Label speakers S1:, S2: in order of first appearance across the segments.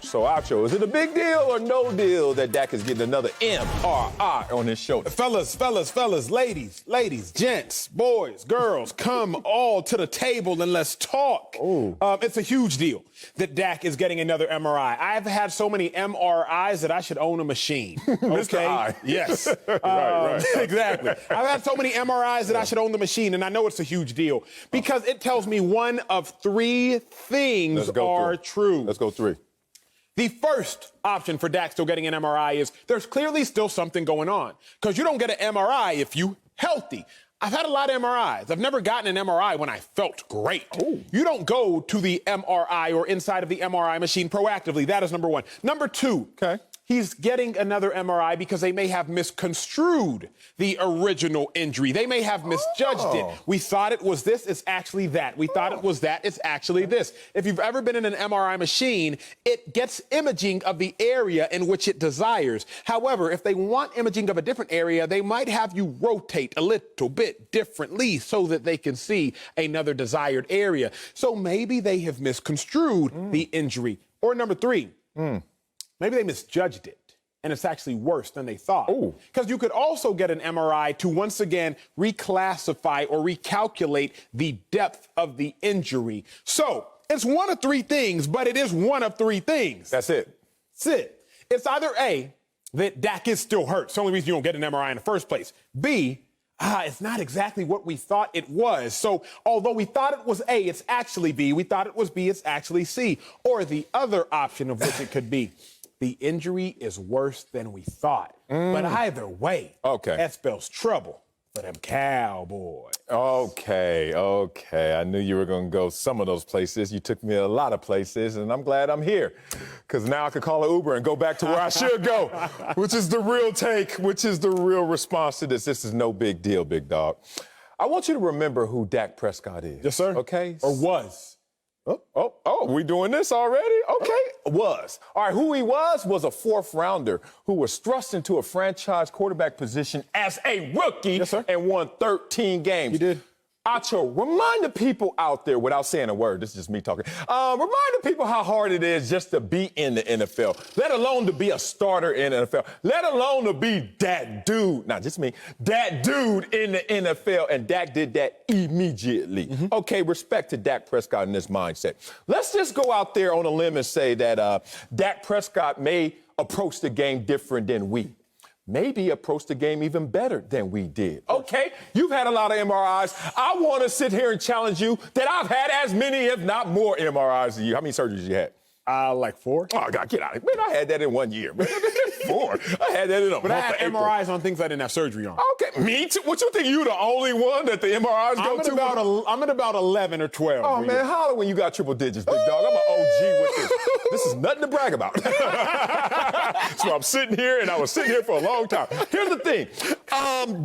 S1: So, Acho, is it a big deal or no deal that Dak is getting another MRI on his shoulder?
S2: Fellas, ladies, gents, boys, girls, come all to the table and let's talk. It's a huge deal that Dak is getting another MRI. I've had so many MRIs that I should own a machine.
S1: Mr. I.
S2: Yes.
S1: Right.
S2: Exactly. I've had so many MRIs that I should own the machine, and I know it's a huge deal because it tells me one of three things are true.
S1: Let's go three.
S2: The first option for Dak still getting an MRI is there's clearly still something going on because you don't get an MRI if you healthy. I've had a lot of MRIs. I've never gotten an MRI when I felt great. You don't go to the MRI or inside of the MRI machine proactively. That is number one. Number two, he's getting another MRI because they may have misconstrued the original injury. They may have misjudged it. We thought it was this, it's actually that. We thought it was that, it's actually this. If you've ever been in an MRI machine, it gets imaging of the area in which it desires. However, if they want imaging of a different area, they might have you rotate a little bit differently so that they can see another desired area. So maybe they have misconstrued the injury. Or number three, maybe they misjudged it, and it's actually worse than they thought. Because you could also get an MRI to once again reclassify or recalculate the depth of the injury. So it's one of three things, but it is one of three things.
S1: That's it.
S2: That's it. It's either A, that Dak is still hurt. It's the only reason you don't get an MRI in the first place. B, it's not exactly what we thought it was. So although we thought it was A, it's actually B. We thought it was B, it's actually C. Or the other option of which it could be, the injury is worse than we thought. But either way, that spells trouble for them Cowboys.
S1: Okay. I knew you were going to go some of those places. You took me a lot of places, and I'm glad I'm here. Because now I could call an Uber and go back to where I should go, which is the real take, which is the real response to this. This is no big deal, big dog. I want you to remember who Dak Prescott is.
S2: Yes, sir.
S1: Okay?
S2: Or was.
S1: We doing this already? Okay. Was. All right, who he was a fourth rounder who was thrust into a franchise quarterback position as a rookie and won 13 games.
S2: You did.
S1: Acho, remind the people out there, without saying a word, this is just me talking, remind the people how hard it is just to be in the NFL, let alone to be a starter in the NFL, let alone to be that dude, not just me, that dude in the NFL, and Dak did that immediately. Okay, respect to Dak Prescott in this mindset. Let's just go out there on a limb and say that Dak Prescott may approach the game different than we. Maybe approach the game even better than we did. Okay, you've had a lot of MRIs. I want to sit here and challenge you that I've had as many, if not more, MRIs than you. How many surgeries you had?
S2: Like 4.
S1: Oh, God, get out of here. Man, I had that in 1 year. 4. I had that in a month.
S2: But I had MRIs on things I didn't have surgery on.
S1: Okay, me too. What, you think you the only one that the MRIs go to?
S2: I'm at about 11 or 12.
S1: Oh, man, holler when you got triple digits, big dog. I'm an OG with this. This is nothing to brag about. So I'm sitting here, and I was sitting here for a long time. Here's the thing.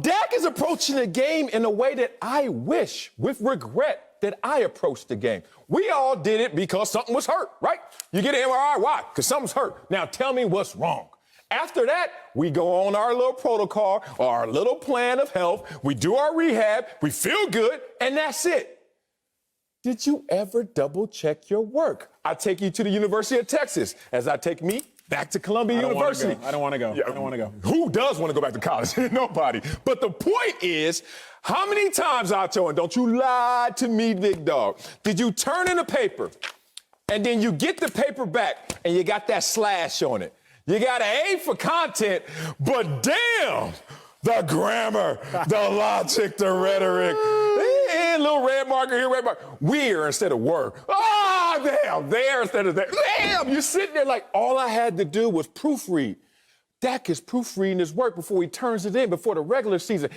S1: Dak is approaching the game in a way that I wish, with regret, that I approached the game. We all did it because something was hurt, right? You get an MRI, why? Because something's hurt. Now tell me what's wrong. After that, we go on our little protocol, or our little plan of health. We do our rehab, we feel good, and that's it. Did you ever double check your work? I take you to the University of Texas as I take me back to Columbia University.
S2: I don't want to go.
S1: Yeah,
S2: I don't want to go.
S1: Who does want to go back to college? Nobody. But the point is, how many times, Acho, and don't you lie to me, big dog, did you turn in a paper and then you get the paper back and you got that slash on it? You got an A for content, but damn, the grammar, the logic, the rhetoric. Little red marker here, red marker. We're instead of were. Damn, there instead of there. Damn, you're sitting there like all I had to do was proofread. Dak is proofreading his work before he turns it in before the regular season.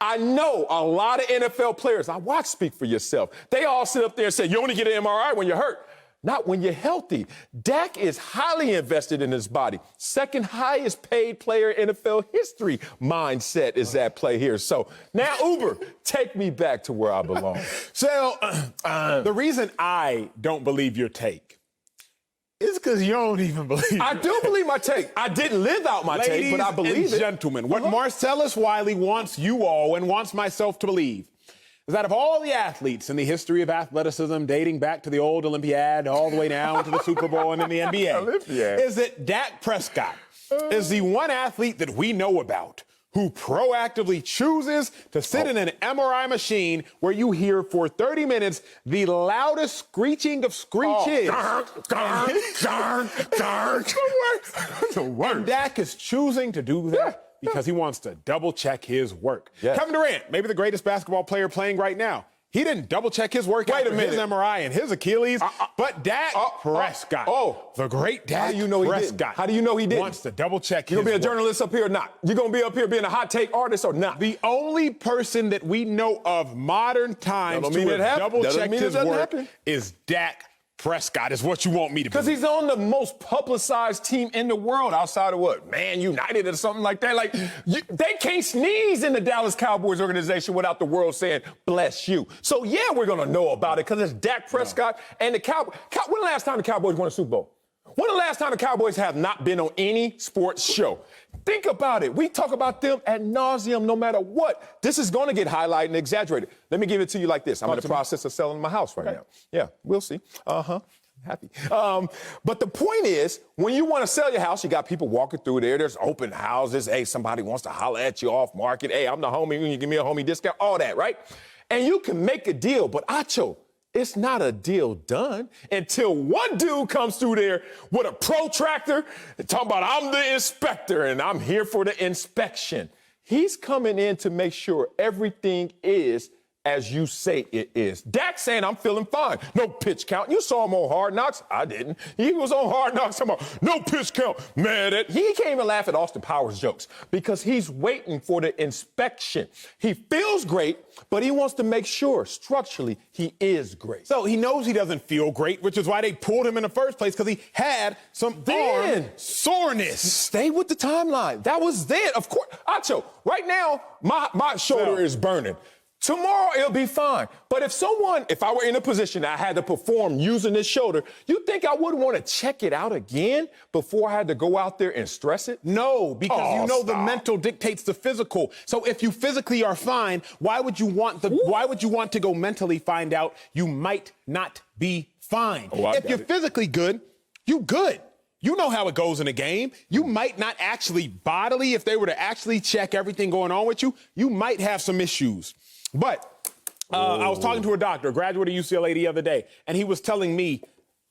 S1: I know a lot of NFL players, I watch Speak for Yourself. They all sit up there and say, you only get an MRI when you're hurt. Not when you're healthy. Dak is highly invested in his body. Second highest paid player in NFL history mindset is at play here. So now, Uber, take me back to where I belong.
S2: So the reason I don't believe your take is because you don't even believe it.
S1: I do believe my take. I didn't live out my take, but I believe it.
S2: Ladies and gentlemen, what Marcellus Wiley wants you all and wants myself to believe, is that of all the athletes in the history of athleticism, dating back to the old Olympiad all the way down to the Super Bowl and in the NBA,
S1: Olympiad.
S2: is that Dak Prescott is the one athlete that we know about who proactively chooses to sit in an MRI machine where you hear for 30 minutes the loudest screeching of screeches.
S1: The worst.
S2: And Dak is choosing to do that because he wants to double-check his work.
S1: Yes.
S2: Kevin Durant, maybe the greatest basketball player playing right now, he didn't double-check his work after his MRI and his Achilles, but Dak Prescott, the great Dak
S1: How do you know he
S2: Prescott,
S1: didn't? How do you know he didn't?
S2: wants to double-check his
S1: You gonna be a
S2: work.
S1: journalist up here or not? You gonna be up here being a hot take artist or not?
S2: The only person that we know of modern times
S1: That don't mean
S2: to
S1: it
S2: have
S1: happened. That
S2: double-checked
S1: don't mean it
S2: his
S1: doesn't
S2: work
S1: happen.
S2: is Dak Prescott, is what you want me to
S1: Because
S2: believe.
S1: he's on the most publicized team in the world outside of what? Man United or something like that. Like, they can't sneeze in the Dallas Cowboys organization without the world saying, bless you. So, yeah, we're going to know about it because it's Dak Prescott and the Cowboys. When the last time the Cowboys won a Super Bowl? When the last time the Cowboys have not been on any sports show? Think about it. We talk about them ad nauseum no matter what. This is going to get highlighted and exaggerated. Let me give it to you like this. I'm in the process of selling my house right now. Yeah, we'll see. Happy. But the point is, when you want to sell your house, you got people walking through there. There's open houses. Hey, somebody wants to holler at you off market. Hey, I'm the homie. You give me a homie discount. All that, right? And you can make a deal. But Acho, it's not a deal done until one dude comes through there with a protractor and talking about I'm the inspector and I'm here for the inspection. He's coming in to make sure everything is as you say it is. Dak saying I'm feeling fine. No pitch count. You saw him on Hard Knocks. I didn't. He was on Hard Knocks talking about no pitch count. Mad at. He can't even laugh at Austin Powers jokes because he's waiting for the inspection. He feels great, but he wants to make sure structurally he is great.
S2: So he knows he doesn't feel great, which is why they pulled him in the first place, because he had some arm soreness.
S1: Stay with the timeline. That was then. Of course. Acho, right now, my shoulder is burning. Tomorrow it'll be fine. But if I were in a position that I had to perform using this shoulder, you think I wouldn't want to check it out again before I had to go out there and stress it?
S2: No, because the
S1: stop.
S2: mental dictates the physical. So if you physically are fine, why would you want to go mentally find out you might not be fine? If you're physically good, you good. You know how it goes in a game. You might not actually bodily, if they were to actually check everything going on with you, you might have some issues. But I was talking to a doctor, a graduate of UCLA the other day, and he was telling me,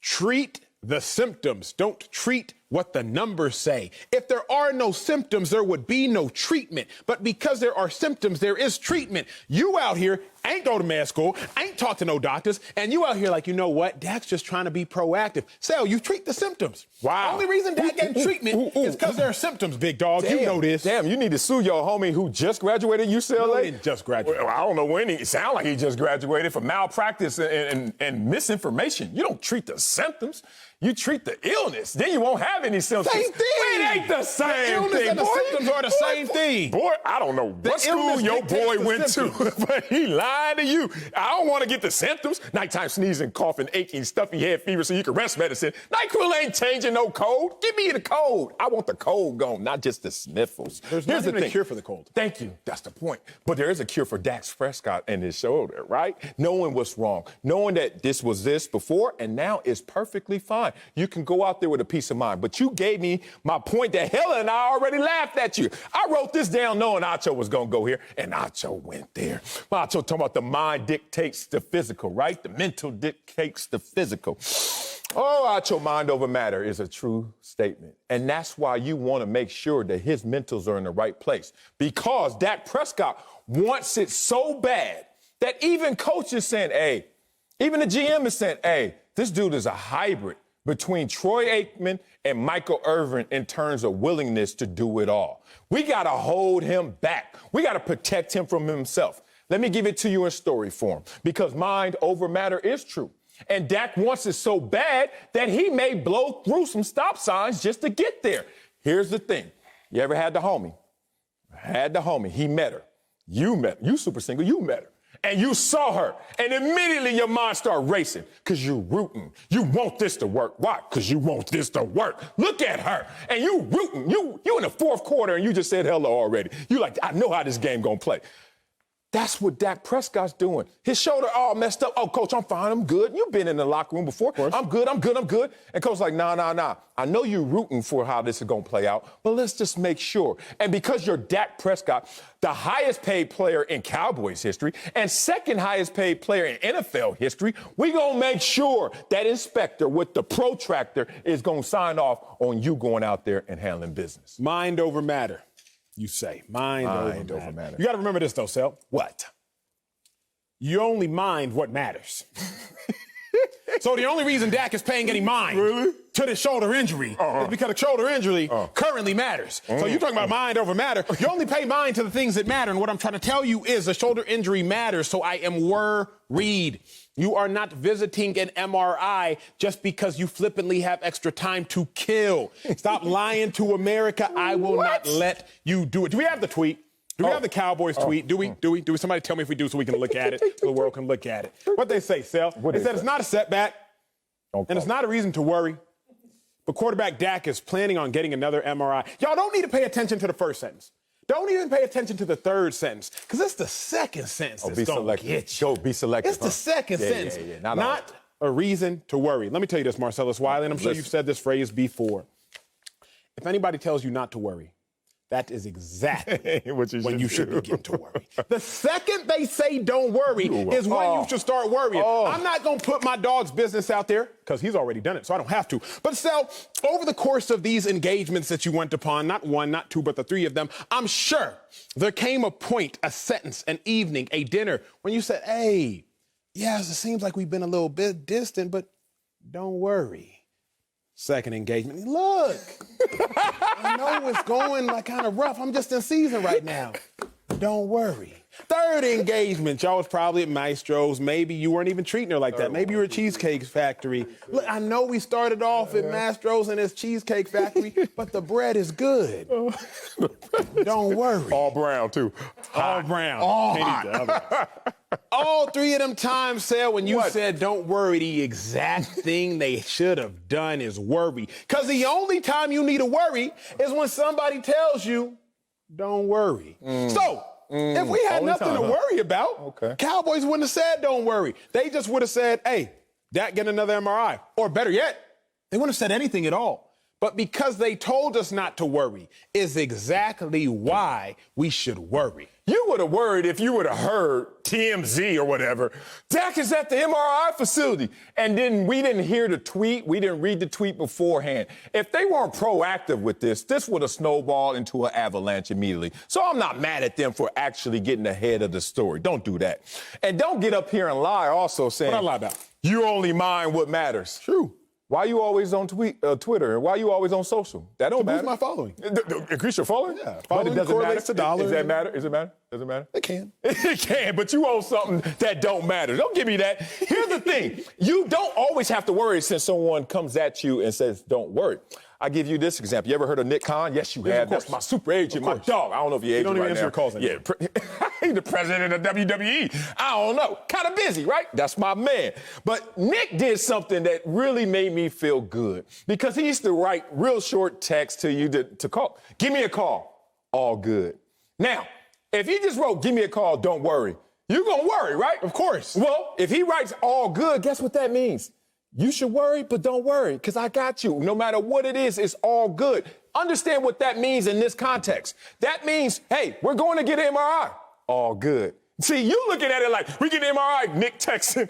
S2: treat the symptoms. Don't treat what the numbers say. If there are no symptoms, there would be no treatment. But because there are symptoms, there is treatment. You out here ain't go to med school, ain't talk to no doctors, and you out here like, you know what? Dak's just trying to be proactive. Sal, you treat the symptoms.
S1: Wow.
S2: The only reason Dak getting treatment is because there are symptoms, big dog.
S1: Damn,
S2: you know this.
S1: Damn, you need to sue your homie who just graduated UCLA.
S2: No, he didn't just graduate.
S1: Well, I don't know when. It sounds like he just graduated for malpractice and misinformation. You don't treat the symptoms. You treat the illness. Then you won't have any symptoms.
S2: Same thing.
S1: It ain't the same
S2: The illness
S1: thing.
S2: and the symptoms are the same thing.
S1: Boy, I don't know what school
S2: illness
S1: your
S2: dictates
S1: boy
S2: the
S1: went
S2: symptoms.
S1: to, but he lied to you. I don't want to get the symptoms. Nighttime sneezing, coughing, aching, stuffy head fever so you can rest medicine. NyQuil ain't changing no cold. Give me the cold. I want the cold gone, not just the sniffles.
S2: There's not even a cure for the cold.
S1: Thank you. That's the point. But there is a cure for Dak Prescott and his shoulder, right? Knowing what's wrong. Knowing that this was this before and now is perfectly fine. You can go out there with a peace of mind. But you gave me my point that Helen and I already laughed at you. I wrote this down knowing Acho was going to go here, and Acho went there. Acho talking about the mind dictates the physical, right? The mental dictates the physical. Oh, Acho, mind over matter is a true statement. And that's why you want to make sure that his mentals are in the right place. Because Dak Prescott wants it so bad that even coaches saying, hey, even the GM is saying, hey, this dude is a hybrid between Troy Aikman and Michael Irvin in terms of willingness to do it all. We got to hold him back. We got to protect him from himself. Let me give it to you in story form, because mind over matter is true. And Dak wants it so bad that he may blow through some stop signs just to get there. Here's the thing. You ever had the homie? Had the homie. He met her. You met her. You super single. You met her. And you saw her, and immediately your mind started racing because you're rooting. You want this to work. Why? Because you want this to work. Look at her, and you rooting. You in the fourth quarter, and you just said hello already. You like, I know how this game gonna play. That's what Dak Prescott's doing. His shoulder all messed up. Oh, coach, I'm fine. I'm good. You've been in the locker room before. I'm good. And coach's like, nah. I know you're rooting for how this is going to play out, but let's just make sure. And because you're Dak Prescott, the highest paid player in Cowboys history and second highest paid player in NFL history, we're going to make sure that inspector with the protractor is going to sign off on you going out there and handling business.
S2: Mind over matter. You say, mind over matter. You got to remember this, though, Sel.
S1: What?
S2: You only mind what matters. So the only reason Dak is paying any mind to the shoulder injury is because the shoulder injury currently matters. So you're talking about mind over matter. You only pay mind to the things that matter. And what I'm trying to tell you is the shoulder injury matters, so I am worried. You are not visiting an MRI just because you flippantly have extra time to kill. Stop lying to America. I will not let you do it. Do we have the tweet? Do we have the Cowboys tweet? Do we? Somebody tell me if we do so we can look at it, so the world can look at it. What they say, Sel? They said it's not a setback, and it's not a reason to worry. But quarterback Dak is planning on getting another MRI. Y'all don't need to pay attention to the first sentence. Don't even pay attention to the third sentence, because it's the second sentence that's going to get you.
S1: Be selective.
S2: It's the second sentence, not a reason to worry. Let me tell you this, Marcellus, Wiley, and I'm sure you've said this phrase before. If anybody tells you not to worry, that is exactly when you should begin to worry. The second they say don't worry is when you should start worrying. I'm not going to put my dog's business out there because he's already done it, so I don't have to. But Sel, over the course of these engagements that you went upon, not one, not two, but the three of them, I'm sure there came a point, a sentence, an evening, a dinner, when you said, hey, yes, it seems like we've been a little bit distant, but don't worry. Second engagement. Look, I know it's going like kind of rough. I'm just in season right now. Don't worry. Third engagement. Y'all was probably at Maestro's. Maybe you weren't even treating her like that. Maybe you were at Cheesecake Factory. Look, I know we started off at Maestro's and it's Cheesecake Factory, but the bread is good. Don't worry.
S1: All brown, too.
S2: All brown.
S1: All hot.
S2: All three of them times, Sal, when you said don't worry, the exact thing they should have done is worry. Because the only time you need to worry is when somebody tells you, don't worry. So, if we had nothing to worry about, Cowboys wouldn't have said don't worry. They just would have said, hey, Dak, get another MRI. Or better yet, they wouldn't have said anything at all. But because they told us not to worry is exactly why we should worry.
S1: You would have worried if you would have heard TMZ or whatever. Dak is at the MRI facility. And then we didn't hear the tweet. We didn't read the tweet beforehand. If they weren't proactive with this would have snowballed into an avalanche immediately. So I'm not mad at them for actually getting ahead of the story. Don't do that. And don't get up here and lie also saying.
S2: What I lie about?
S1: You only mind what matters.
S2: True.
S1: Why you always on Twitter? Why you always on social? That don't matter.
S2: Boost my following.
S1: Increase your following?
S2: Yeah. Following correlates to dollars.
S1: Does that matter? Does it matter? Does it matter?
S2: It can.
S1: It can, but you own something that don't matter. Don't give me that. Here's the thing. You don't always have to worry since someone comes at you and says, don't worry. I give you this example. You ever heard of Nick Khan? Yes, you have. That's my super agent, my dog. I don't know if you're agent
S2: don't even
S1: right
S2: answer
S1: now.
S2: your calls anymore.
S1: Yeah, he's the president of WWE. I don't know. Kind of busy, right? That's my man. But Nick did something that really made me feel good because he used to write real short text to you to call. Give me a call. All good. Now, if he just wrote, give me a call, don't worry, you're going to worry, right?
S2: Of course.
S1: Well, if he writes all good, guess what that means? You should worry, but don't worry, because I got you. No matter what it is, it's all good. Understand what that means in this context. That means, hey, we're going to get an MRI. All good. See, you looking at it like, we get an MRI, Nick texting,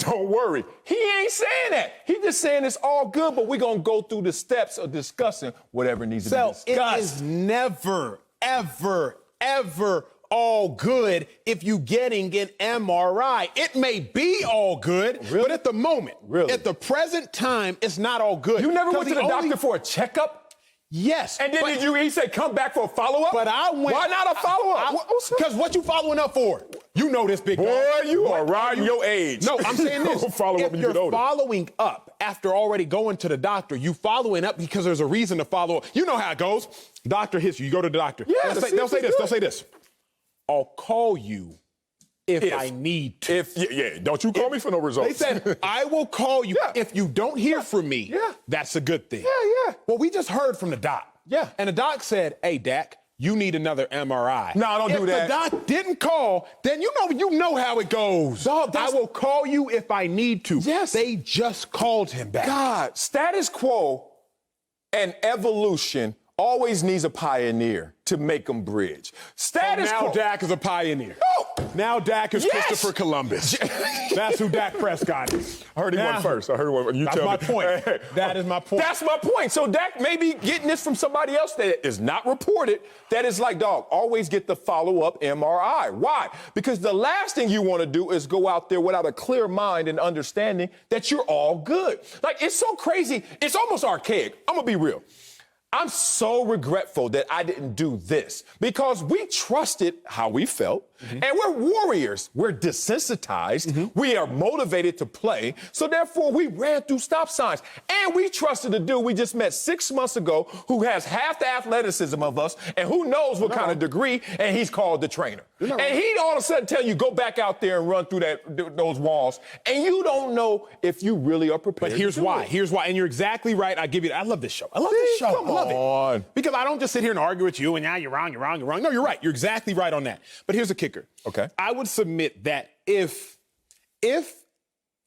S1: don't worry. He ain't saying that. He's just saying it's all good, but we're going to go through the steps of discussing whatever needs to be discussed.
S2: It is never, ever, ever all good if you getting an MRI. It may be all good, but at the moment, at the present time, it's not all good.
S1: You never went to the doctor for a checkup?
S2: Yes.
S1: And then he said come back for a follow-up?
S2: But I went.
S1: Why not a follow-up?
S2: Because what you following up for? You know this, big
S1: boy.
S2: Boy,
S1: you are riding your age.
S2: No, I'm saying this.
S1: If
S2: you're following up after already going to the doctor, you following up because there's a reason to follow up. You know how it goes. Doctor hits you. You go to the doctor.
S1: Yeah,
S2: they'll say this. I'll call you if I need to.
S1: Don't you call me for no results.
S2: They said, I will call you if you don't hear from me. That's a good thing.
S1: Yeah.
S2: Well, we just heard from the doc.
S1: Yeah.
S2: And the doc said, hey, Dak, you need another MRI.
S1: No, don't do that.
S2: If the doc didn't call, then you know how it goes.
S1: Dog,
S2: I will call you if I need to.
S1: Yes.
S2: They just called him back.
S1: God, status quo and evolution always needs a pioneer to make them bridge. Status
S2: now
S1: quo.
S2: Dak is a pioneer.
S1: No.
S2: Now Dak is
S1: Yes.
S2: Christopher Columbus. That's who Dak Prescott is.
S1: I heard he won first. I heard he won. You
S2: That's
S1: tell
S2: my
S1: me.
S2: point.
S1: Hey,
S2: That is my point.
S1: That's my point. So Dak may be getting this from somebody else that is not reported. That is like, dog, always get the follow-up MRI. Why? Because the last thing you want to do is go out there without a clear mind and understanding that you're all good. Like, it's so crazy. It's almost archaic. I'm going to be real. I'm so regretful that I didn't do this because we trusted how we felt, and we're warriors. We're desensitized. We are motivated to play, so therefore we ran through stop signs. And we trusted a dude we just met 6 months ago who has half the athleticism of us and who knows what kind of degree, and he's called the trainer. And he all of a sudden tell you, go back out there and run through those walls, and you don't know if you really are prepared.
S2: But here's why. Here's why. And you're exactly right. I give you that. I love this show. I love this show.
S1: Come
S2: I love
S1: on.
S2: it. Because I don't just sit here and argue with you and you're wrong. No, you're right. You're exactly right on that. But here's the kicker.
S1: Okay.
S2: I would submit that if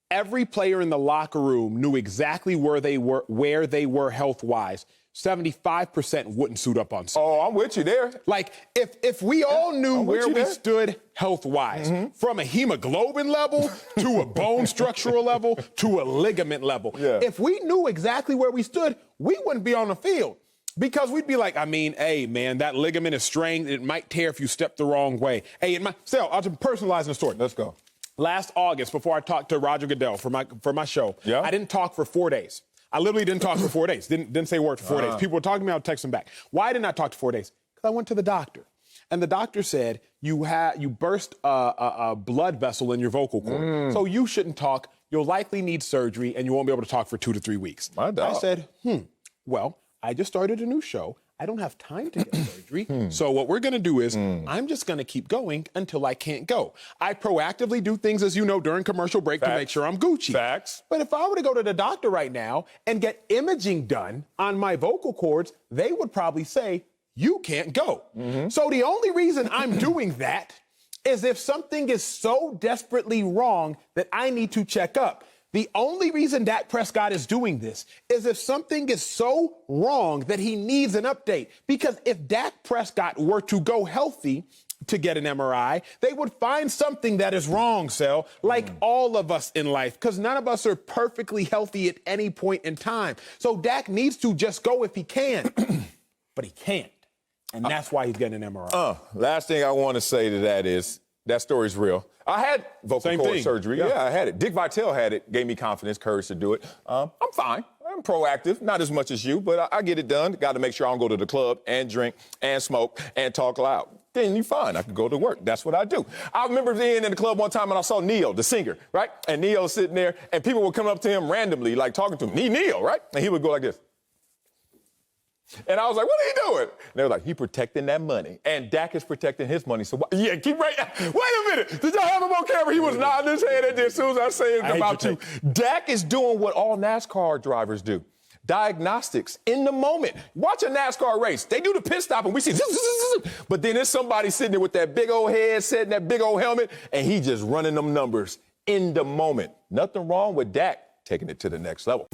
S2: every player in the locker room knew exactly where they were health-wise, 75% wouldn't suit up on Sunday.
S1: Oh, I'm with you there.
S2: Like, if we all knew
S1: I'm with
S2: where
S1: you
S2: we
S1: there.
S2: stood health-wise, from a hemoglobin level to a bone structural level to a ligament level,
S1: Yeah.
S2: if we knew exactly where we stood, we wouldn't be on the field. Because we'd be like, hey, man, that ligament is strained. It might tear if you step the wrong way. Hey, I'll just personalize the story.
S1: Let's go.
S2: Last August, before I talked to Roger Goodell for my show,
S1: Yeah.
S2: I didn't talk for 4 days. I literally didn't talk for 4 days. Didn't say a word for 4 days. People were talking to me, I would text them back. Why didn't I talk for 4 days? Because I went to the doctor. And the doctor said, you burst a blood vessel in your vocal cord. So you shouldn't talk. You'll likely need surgery, and you won't be able to talk for 2 to 3 weeks.
S1: My dog.
S2: I said, well, I just started a new show. I don't have time to get surgery. So what we're going to do is I'm just going to keep going until I can't go. I proactively do things, as you know, during commercial break to make sure I'm Gucci.
S1: Facts.
S2: But if I were to go to the doctor right now and get imaging done on my vocal cords, they would probably say, you can't go. So the only reason I'm doing that is if something is so desperately wrong that I need to check up. The only reason Dak Prescott is doing this is if something is so wrong that he needs an update. Because if Dak Prescott were to go healthy to get an MRI, they would find something that is wrong, Sel, like all of us in life, because none of us are perfectly healthy at any point in time. So Dak needs to just go if he can, but he can't. And that's why he's getting an MRI.
S1: Last thing I want to say to that is that story's real. I had vocal cord surgery. Yeah, I had it. Dick Vitale had it. Gave me confidence, courage to do it. I'm fine. I'm proactive. Not as much as you, but I get it done. Got to make sure I don't go to the club and drink and smoke and talk loud. Then you're fine. I can go to work. That's what I do. I remember being in the club one time and I saw Neo, the singer, right? And Neo sitting there and people would come up to him randomly, like talking to him. Neo, right? And he would go like this. And I was like, what are you doing? And they were like, he protecting that money. And Dak is protecting his money. So, yeah, keep right. Wait a minute. Did y'all have him on camera? He was nodding his head at this as soon as I said it about you. Dak is doing what all NASCAR drivers do. Diagnostics in the moment. Watch a NASCAR race. They do the pit stop and we see, but then there's somebody sitting there with that big old headset and that big old helmet, and he just running them numbers in the moment. Nothing wrong with Dak taking it to the next level.